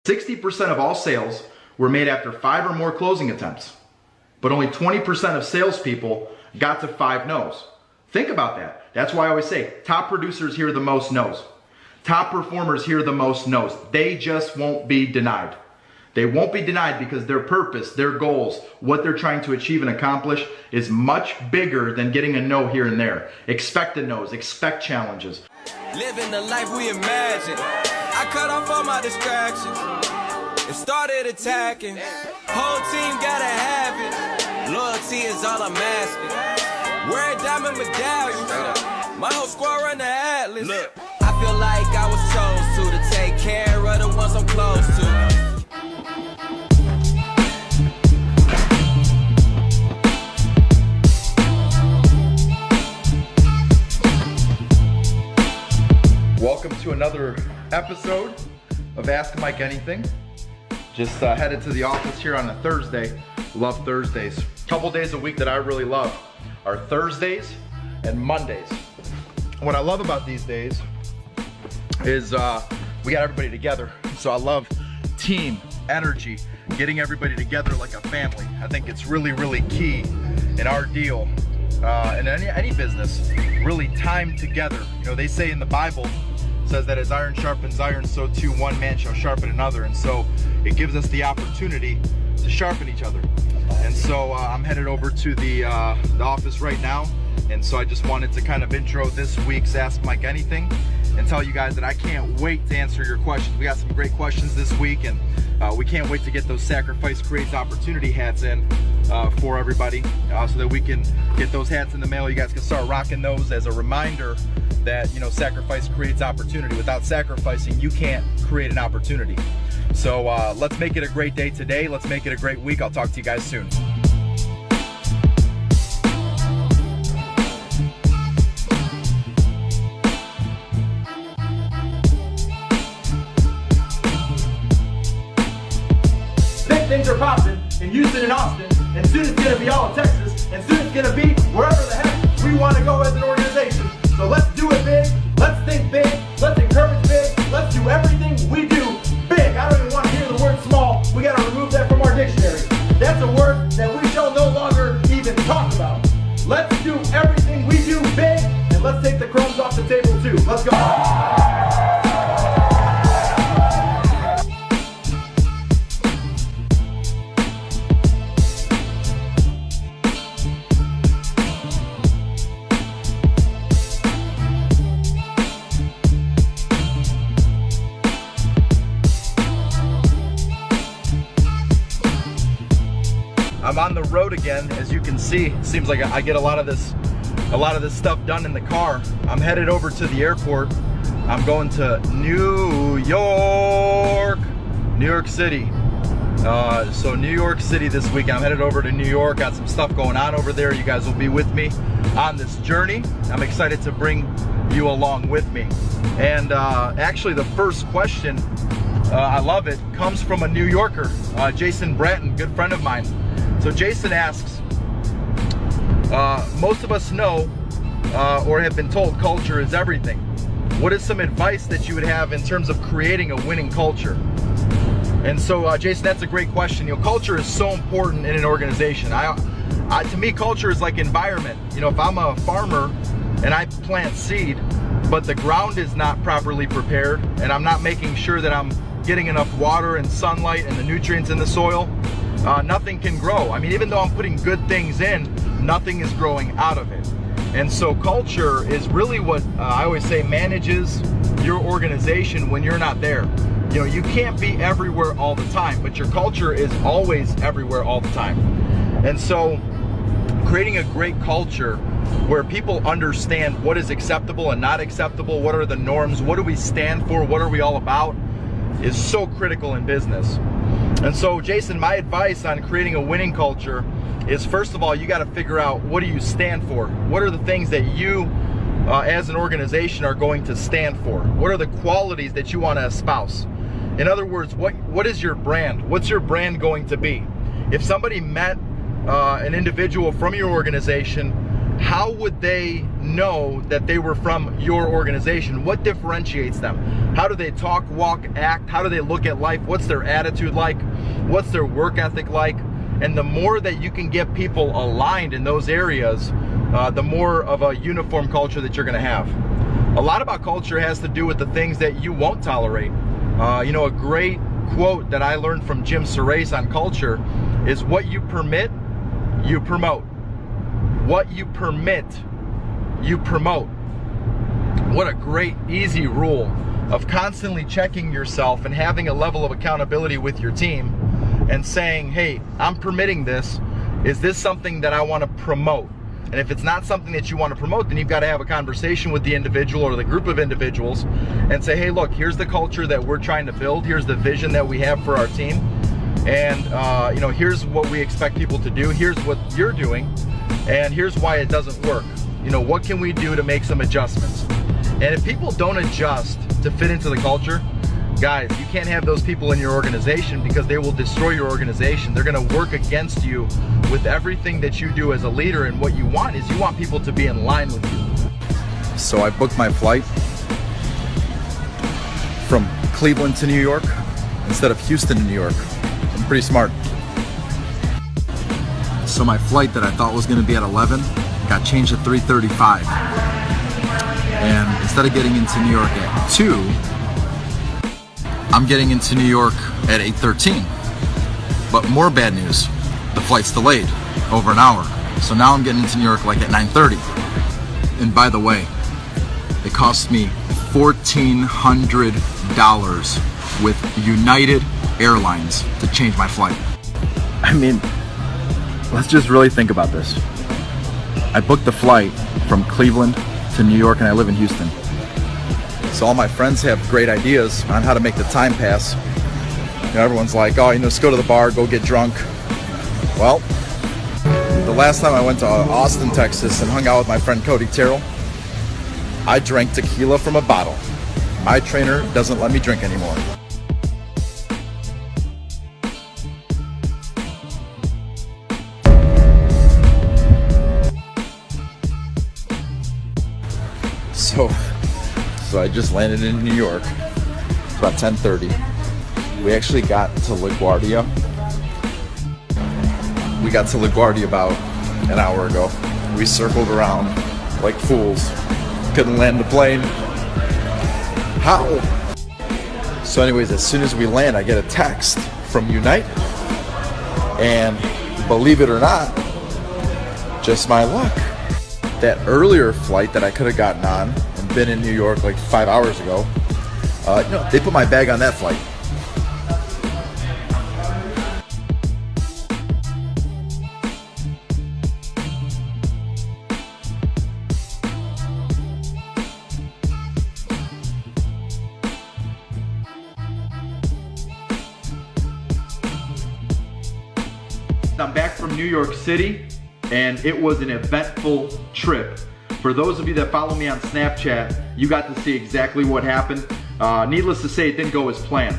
60% of all sales were made after 5 or more closing attempts, but only 20% of salespeople got to 5 no's. Think about that. That's why I always say top producers hear the most no's. Top performers hear the most no's. They just won't be denied. They won't be denied because their purpose, their goals, what they're trying to achieve and accomplish is much bigger than getting a no here and there. Expect the no's, expect challenges. Living the life we imagine. I cut off all my distractions and started attacking. Whole team gotta have it. Loyalty is all I'm asking. Wear a diamond medallion. My whole squad run the Atlas. Look, I feel like I was chose to take care of the ones I'm close to. Welcome to another episode of Ask Mike Anything. Just headed to the office here on a Thursday. Love Thursdays. Couple days a week that I really love are Thursdays and Mondays. What I love about these days is we got everybody together. So I love team energy, getting everybody together like a family. I think it's really, really key in our deal. In any business, really time together. You know, they say in the Bible, says that as iron sharpens iron, so too one man shall sharpen another. And so it gives us the opportunity to sharpen each other. And so I'm headed over to the office right now. And so I just wanted to kind of intro this week's Ask Mike Anything and tell you guys that I can't wait to answer your questions. We got some great questions this week, and we can't wait to get those Sacrifice Creates Opportunity hats in for everybody so that we can get those hats in the mail. You guys can start rocking those as a reminder that, you know, sacrifice creates opportunity. Without sacrificing, you can't create an opportunity. So let's make it a great day today. Let's make it a great week. I'll talk to you guys soon. Big things are popping in Houston and Austin, and soon it's going to be all of Texas, and soon it's going to be wherever the heck we want to go as an organization. So let's do it big, let's think big, let's encourage big, let's do everything we do big. I don't even want to hear the word small. We got to remove that from our dictionary. That's a word that we shall no longer even talk about. Let's do everything we do big, and let's take the crumbs off the table too. Let's go. I'm on the road again, as you can see. It seems like I get a lot of this stuff done in the car. I'm headed over to the airport. I'm going to New York City. So New York City this week. I'm headed over to New York. Got some stuff going on over there. You guys will be with me on this journey. I'm excited to bring you along with me. And actually, the first question, I love it, comes from a New Yorker, Jason Bratton, good friend of mine. So Jason asks, most of us know or have been told culture is everything. What is some advice that you would have in terms of creating a winning culture? And so Jason, that's a great question. You know, culture is so important in an organization. To me, culture is like environment. You know, if I'm a farmer and I plant seed, but the ground is not properly prepared and I'm not making sure that I'm getting enough water and sunlight and the nutrients in the soil, nothing can grow. I mean, even though I'm putting good things in, nothing is growing out of it. And so culture is really what I always say manages your organization when you're not there. You know, you can't be everywhere all the time, but your culture is always everywhere all the time. And so creating a great culture where people understand what is acceptable and not acceptable, what are the norms, what do we stand for, what are we all about, is so critical in business. And so, Jason, my advice on creating a winning culture is, first of all, you got to figure out, what do you stand for? What are the things that you, as an organization, are going to stand for? What are the qualities that you want to espouse? In other words, what is your brand? What's your brand going to be? If somebody met an individual from your organization, how would they know that they were from your organization? What differentiates them? How do they talk, walk, act? How do they look at life? What's their attitude like? What's their work ethic like? And the more that you can get people aligned in those areas, the more of a uniform culture that you're gonna have. A lot about culture has to do with the things that you won't tolerate. You know, a great quote that I learned from Jim Surace on culture is, what you permit, you promote. What you permit, you promote. What a great, easy rule of constantly checking yourself and having a level of accountability with your team and saying, hey, I'm permitting this. Is this something that I want to promote? And if it's not something that you want to promote, then you've got to have a conversation with the individual or the group of individuals and say, hey, look, here's the culture that we're trying to build. Here's the vision that we have for our team. And you know, here's what we expect people to do. Here's what you're doing. And here's why it doesn't work. You know, what can we do to make some adjustments? And if people don't adjust to fit into the culture, guys, you can't have those people in your organization, because they will destroy your organization. They're gonna work against you with everything that you do as a leader. And what you want is, you want people to be in line with you. So I booked my flight from Cleveland to New York instead of Houston to New York. I'm pretty smart. So my flight that I thought was gonna be at 11 got changed to 3:35. And instead of getting into New York at 2, I'm getting into New York at 8:13. But more bad news, the flight's delayed over an hour. So now I'm getting into New York like at 9:30. And by the way, it cost me $1,400 with United Airlines to change my flight. I mean, let's just really think about this. I booked the flight from Cleveland to New York, and I live in Houston. So all my friends have great ideas on how to make the time pass. You know, everyone's like, oh, you know, let's go to the bar, go get drunk. Well, the last time I went to Austin, Texas and hung out with my friend Cody Terrell, I drank tequila from a bottle. My trainer doesn't let me drink anymore. So I just landed in New York. It's about 10:30. We actually got to LaGuardia. We got to LaGuardia about an hour ago. We circled around like fools. Couldn't land the plane. How? So anyways, as soon as we land, I get a text from Unite. And believe it or not, just my luck, that earlier flight that I could have gotten on and been in New York like 5 hours ago, you know, they put my bag on that flight. I'm back from New York City, and it was an eventful trip. For those of you that follow me on Snapchat, you got to see exactly what happened. Needless to say, it didn't go as planned.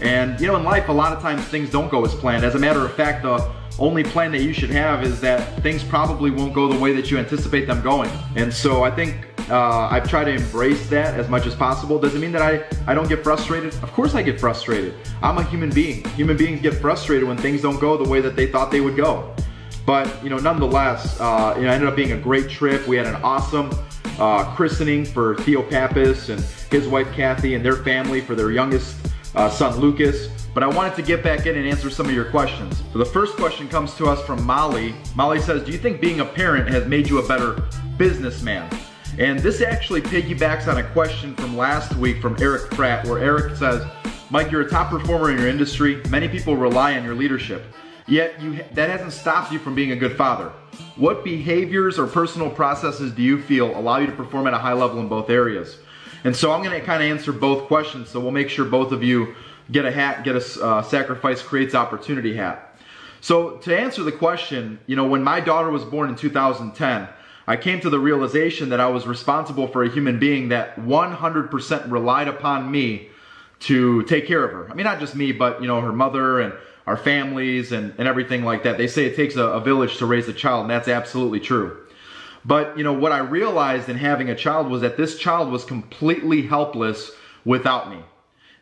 And you know, in life, a lot of times things don't go as planned. As a matter of fact, the only plan that you should have is that things probably won't go the way that you anticipate them going. And so I think I've tried to embrace that as much as possible. Does it mean that I don't get frustrated? Of course I get frustrated. I'm a human being. Human beings get frustrated when things don't go the way that they thought they would go. But you know, nonetheless, you know, it ended up being a great trip. We had an awesome christening for Theo Pappas and his wife Kathy and their family for their youngest son Lucas. But I wanted to get back in and answer some of your questions. So the first question comes to us from Molly. Molly says, do you think being a parent has made you a better businessman? And this actually piggybacks on a question from last week from Eric Pratt, where Eric says, Mike, you're a top performer in your industry. Many people rely on your leadership. Yet that hasn't stopped you from being a good father. What behaviors or personal processes do you feel allow you to perform at a high level in both areas? And so I'm gonna kind of answer both questions, so we'll make sure both of you get a hat, get a Sacrifice Creates Opportunity hat. So to answer the question, you know, when my daughter was born in 2010, I came to the realization that I was responsible for a human being that 100% relied upon me to take care of her. I mean, not just me, but you know, her mother and our families and everything like that. They say it takes a village to raise a child, and that's absolutely true. But what I realized in having a child was that this child was completely helpless without me.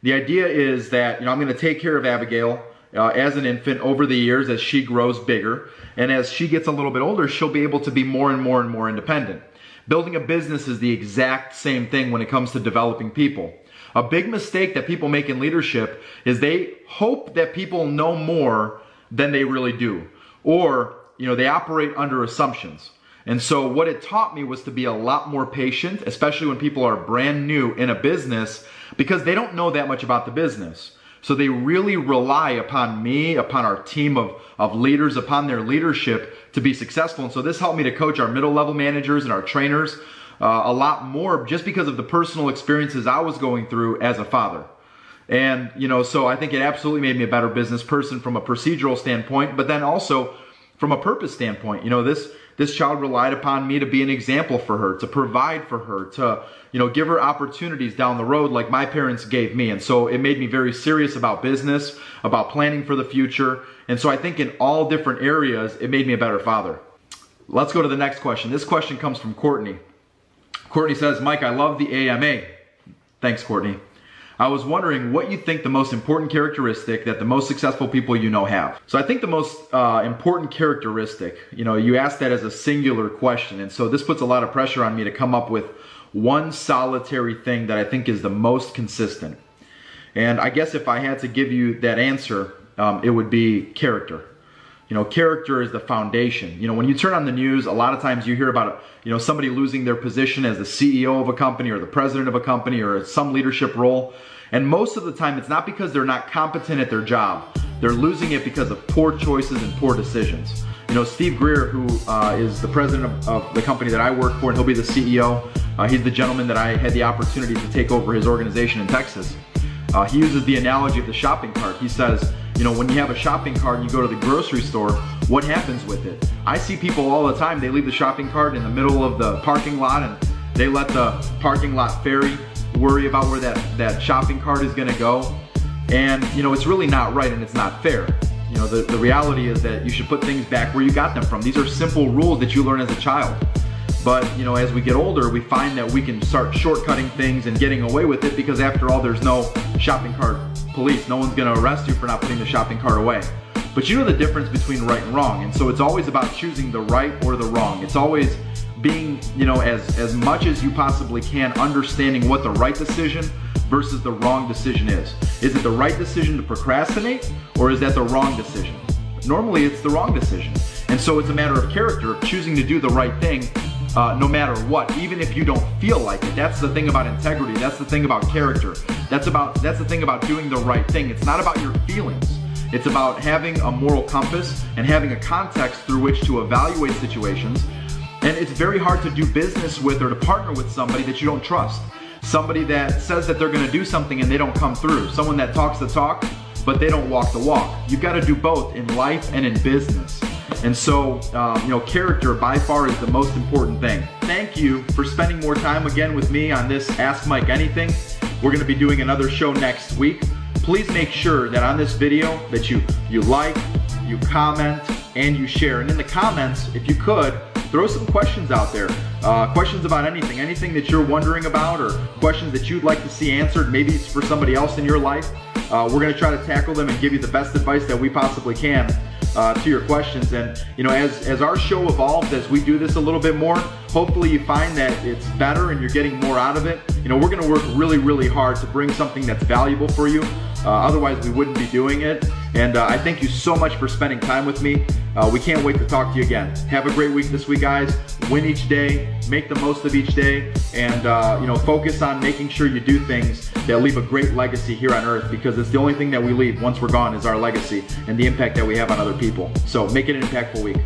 The idea is that I'm going to take care of Abigail as an infant over the years as she grows bigger, and as she gets a little bit older, she'll be able to be more and more and more independent. Building a business is the exact same thing when it comes to developing people. A big mistake that people make in leadership is they hope that people know more than they really do, or they operate under assumptions. And so what it taught me was to be a lot more patient, especially when people are brand new in a business, because they don't know that much about the business. So they really rely upon me, upon our team of leaders, upon their leadership to be successful. And so this helped me to coach our middle level managers and our trainers a lot more, just because of the personal experiences I was going through as a father. And so I think it absolutely made me a better business person from a procedural standpoint, but then also from a purpose standpoint. This child relied upon me to be an example for her, to provide for her, to give her opportunities down the road like my parents gave me. And so it made me very serious about business, about planning for the future. And so I think in all different areas, it made me a better father. Let's go to the next question. This question comes from Courtney. Courtney says, Mike, I love the AMA. Thanks, Courtney. I was wondering what you think the most important characteristic that the most successful people have. So I think the most important characteristic, you asked that as a singular question. And so this puts a lot of pressure on me to come up with one solitary thing that I think is the most consistent. And I guess if I had to give you that answer, it would be character. Character is the foundation. When you turn on the news, a lot of times you hear about somebody losing their position as the CEO of a company or the president of a company or some leadership role. And most of the time, it's not because they're not competent at their job. They're losing it because of poor choices and poor decisions. Steve Greer, who is the president of the company that I work for, and he'll be the CEO. He's the gentleman that I had the opportunity to take over his organization in Texas. He uses the analogy of the shopping cart. He says, when you have a shopping cart and you go to the grocery store, what happens with it? I see people all the time, they leave the shopping cart in the middle of the parking lot and they let the parking lot fairy worry about where that shopping cart is gonna go. And it's really not right and it's not fair. The reality is that you should put things back where you got them from. These are simple rules that you learn as a child. But as we get older, we find that we can start shortcutting things and getting away with it because after all, there's no shopping cart police. No one's gonna arrest you for not putting the shopping cart away. But you know the difference between right and wrong. And so it's always about choosing the right or the wrong. It's always being, as much as you possibly can, understanding what the right decision versus the wrong decision is. Is it the right decision to procrastinate or is that the wrong decision? Normally it's the wrong decision. And so it's a matter of character, of choosing to do the right thing no matter what, even if you don't feel like it. That's the thing about integrity. That's the thing about character. That's the thing about doing the right thing. It's not about your feelings. It's about having a moral compass and having a context through which to evaluate situations. And it's very hard to do business with or to partner with somebody that you don't trust. Somebody that says that they're gonna do something and they don't come through. Someone that talks the talk, but they don't walk the walk. You've got to do both in life and in business. And so, character by far is the most important thing. Thank you for spending more time again with me on this Ask Mike Anything. We're gonna be doing another show next week. Please make sure that on this video that you like, you comment, and you share. And in the comments, if you could, throw some questions out there. Questions about anything that you're wondering about, or questions that you'd like to see answered. Maybe it's for somebody else in your life. We're going to try to tackle them and give you the best advice that we possibly can to your questions. And as our show evolves, as we do this a little bit more, hopefully you find that it's better and you're getting more out of it. We're going to work really, really hard to bring something that's valuable for you. Otherwise, we wouldn't be doing it. And I thank you so much for spending time with me. We can't wait to talk to you again. Have a great week this week, guys. Win each day, make the most of each day, and focus on making sure you do things that leave a great legacy here on earth, because it's the only thing that we leave once we're gone is our legacy and the impact that we have on other people. So make it an impactful week.